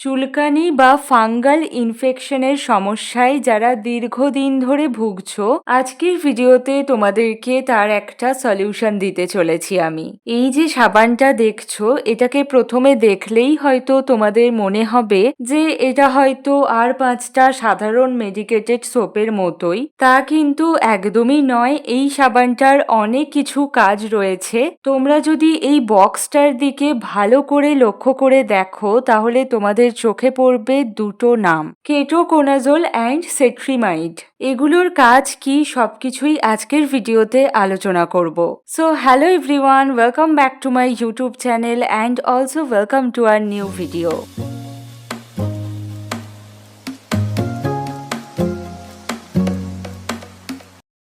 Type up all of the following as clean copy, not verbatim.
চুলকানি বা ফাঙ্গাল ইনফেকশনের সমস্যায় যারা দীর্ঘদিন ধরে ভুগছো, আজকের ভিডিওতে তোমাদেরকে তার একটা সলিউশন দিতে চলেছি আমি। এই যে সাবানটা দেখছো, এটাকে প্রথমে দেখলেই হয়তো তোমাদের মনে হবে যে এটা হয়তো আর 5টা সাধারণ মেডিকেটেড সোপের মতোই। তা কিন্তু একদমই নয়। এই সাবানটার অনেক কিছু কাজ রয়েছে। তোমরা যদি এই বক্সটার দিকে ভালো করে লক্ষ্য করে দেখো, তাহলে তোমাদের চোখে পড়বে দুটো নাম, কেটোকোনাজোল অ্যান্ড সেট্রিমাইড। এগুলোর কাজ কি সবকিছুই আজকের ভিডিওতে আলোচনা করব। So hello everyone, welcome back to my YouTube channel and also welcome to our new video.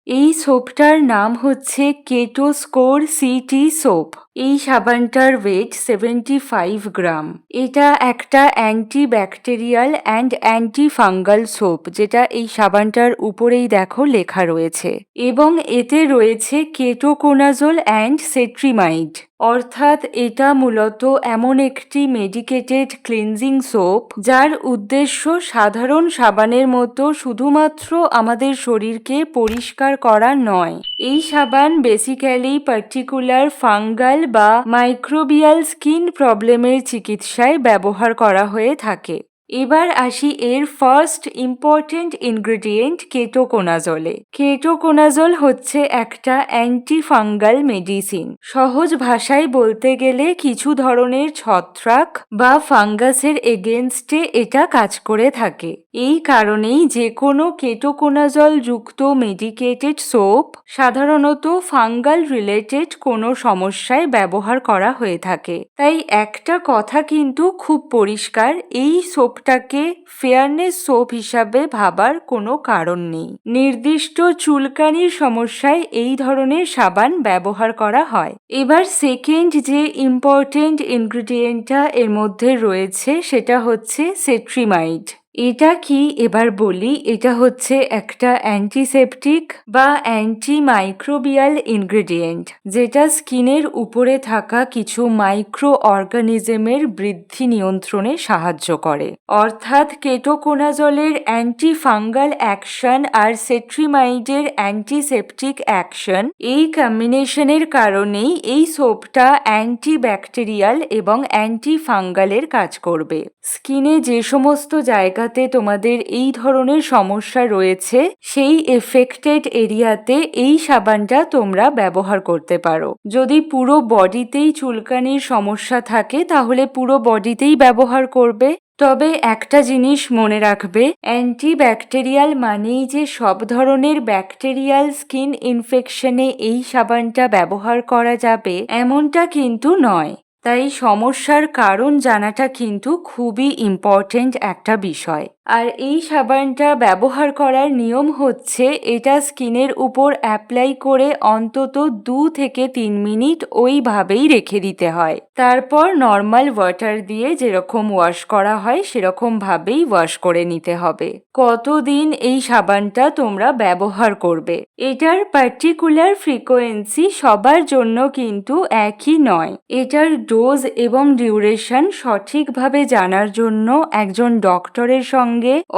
এই সোপটার নাম হচ্ছে কেটো স্কোর সিটি সোপ। এই সাবানটার ওয়েট 75 গ্রাম। এটা একটা anti bacterial and anti fungal soap, যেটা এই সাবানটার উপরেই দেখো লেখা রয়েছে, এবং এতে রয়েছে কেটোকোনাজোল অ্যান্ড সেট্রিমাইড। অর্থাৎ এটা মূলত এমন একটি মেডিকেটেড ক্লিনজিং সোপ যার উদ্দেশ্য সাধারণ সাবানের মতো শুধুমাত্র আমাদের শরীরকে পরিষ্কার করা নয়। এই সাবান বেসিক্যালি পার্টিকুলার ফাঙ্গাল বা মাইক্রোবিয়াল স্কিন প্রবলেমের চিকিৎসায় ব্যবহার করা হয়ে থাকে। এবার আসি এর ফার্স্ট ইম্পর্টেন্ট ইনগ্রেডিয়েন্ট কেটোকোনাজোলে। কেটোকোনাজোল হচ্ছে একটা অ্যান্টি ফাঙ্গাল মেডিসিন। সহজ ভাষায় বলতে গেলে কিছু ধরনের ছত্রাক বা ফাঙ্গাসের এগেনস্টে এটা কাজ করে থাকে। এই কারণেই যে কোনো কেটোকোনাজল যুক্ত মেডিকেটেড সোপ সাধারণত ফাঙ্গাল রিলেটেড কোনো সমস্যায় ব্যবহার করা হয়ে থাকে। তাই একটা কথা কিন্তু খুব পরিষ্কার, এই সোপটাকে ফেয়ারনেস সোপ হিসাবে ভাবার কোনো কারণ নেই। নির্দিষ্ট চুলকানির সমস্যায় এই ধরনের সাবান ব্যবহার করা হয়। এবার সেকেন্ড যে ইম্পর্টেন্ট ইনগ্রেডিয়েন্টটা এর মধ্যে রয়েছে সেটা হচ্ছে সেট্রিমাইড। এটা কি এবার বলি। এটা হচ্ছে একটা অ্যান্টিসেপটিক বা অ্যান্টিমাইক্রোবিয়াল ইনগ্রেডিয়েন্ট, যেটা স্কিনের উপরে থাকা কিছু মাইক্রো অর্গানিজমের বৃদ্ধি নিয়ন্ত্রণে সাহায্য করে। অর্থাৎ কেটোকোনাজলের অ্যান্টি ফাঙ্গাল অ্যাকশন আর সেট্রিমাইডের অ্যান্টিসেপটিক অ্যাকশন, এই কম্বিনেশনের কারণেই এই সোপটা অ্যান্টি ব্যাকটেরিয়াল এবং অ্যান্টি ফাঙ্গালের কাজ করবে। স্কিনে যে সমস্ত জায়গাতে তোমাদের এই ধরনের সমস্যা রয়েছে, সেই এফেক্টেড এরিয়াতে এই সাবানটা তোমরা ব্যবহার করতে পারো। যদি পুরো বডিতেই চুলকানির সমস্যা থাকে, তাহলে পুরো বডিতেই ব্যবহার করবে। তবে একটা জিনিস মনে রাখবে, অ্যান্টি ব্যাকটেরিয়াল মানেই যে সব ধরনের ব্যাকটেরিয়াল স্কিন ইনফেকশনে এই সাবানটা ব্যবহার করা যাবে এমনটা কিন্তু নয়। তাই সমস্যার কারণ জানাটা কিন্তু খুবই ইম্পর্টেন্ট একটা বিষয়। আর এই সাবানটা ব্যবহার করার নিয়ম হচ্ছে, এটা স্কিনের উপর অ্যাপ্লাই করে অন্তত 2 থেকে 3 মিনিট ওইভাবেই রেখে দিতে হয়। তারপর নর্মাল ওয়াটার দিয়ে যেরকম ওয়াশ করা হয় সেরকম ভাবেই ওয়াশ করে নিতে হবে। কতদিন এই সাবানটা তোমরা ব্যবহার করবে, এটার পার্টিকুলার ফ্রিকোয়েন্সি সবার জন্য কিন্তু একই নয়। এটার ডোজ এবং ডিউরেশন সঠিকভাবে জানার জন্য একজন ডক্টরের সঙ্গে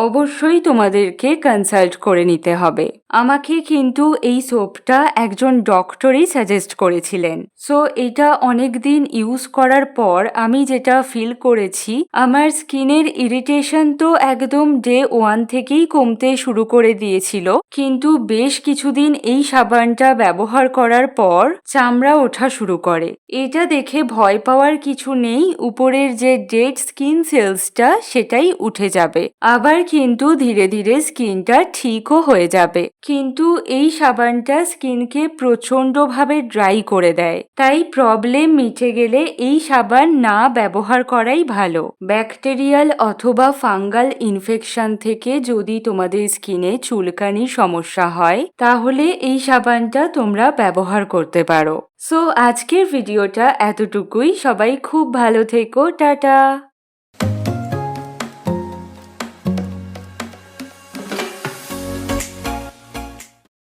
অবশ্যই তোমাদেরকে কনসাল্ট করে নিতে হবে। আমাকে কিন্তু এই সোপটা একজন ডক্টরই সাজেস্ট করেছিলেন। সো এটা অনেকদিন ইউজ করার পর আমি যেটা ফিল করেছি, আমার স্কিনের ইরিটেশন তো একদম ডে 1 থেকেই কমতে শুরু করে দিয়েছিল, কিন্তু বেশ কিছুদিন এই সাবানটা ব্যবহার করার পর চামড়া ওঠা শুরু করে। এটা দেখে ভয় পাওয়ার কিছু নেই, উপরের যে ডেড স্কিন সেলসটা সেটাই উঠে যাবে। আবার কিন্তু ধীরে ধীরে স্কিনটা ঠিকও হয়ে যাবে। কিন্তু এই সাবানটা স্কিনকে প্রচণ্ডভাবে ড্রাই করে দেয়। তাই প্রবলেম মিটে গেলে এই সাবান না ব্যবহার করাই ভালো। ব্যাকটেরিয়াল অথবা ফাঙ্গাল ইনফেকশন থেকে যদি তোমাদের স্কিনে চুলকানির সমস্যা হয়, তাহলে এই সাবানটা তোমরা ব্যবহার করতে পারো। সো আজকের ভিডিওটা এতটুকুই। সবাই খুব ভালো থেকো। টাটা।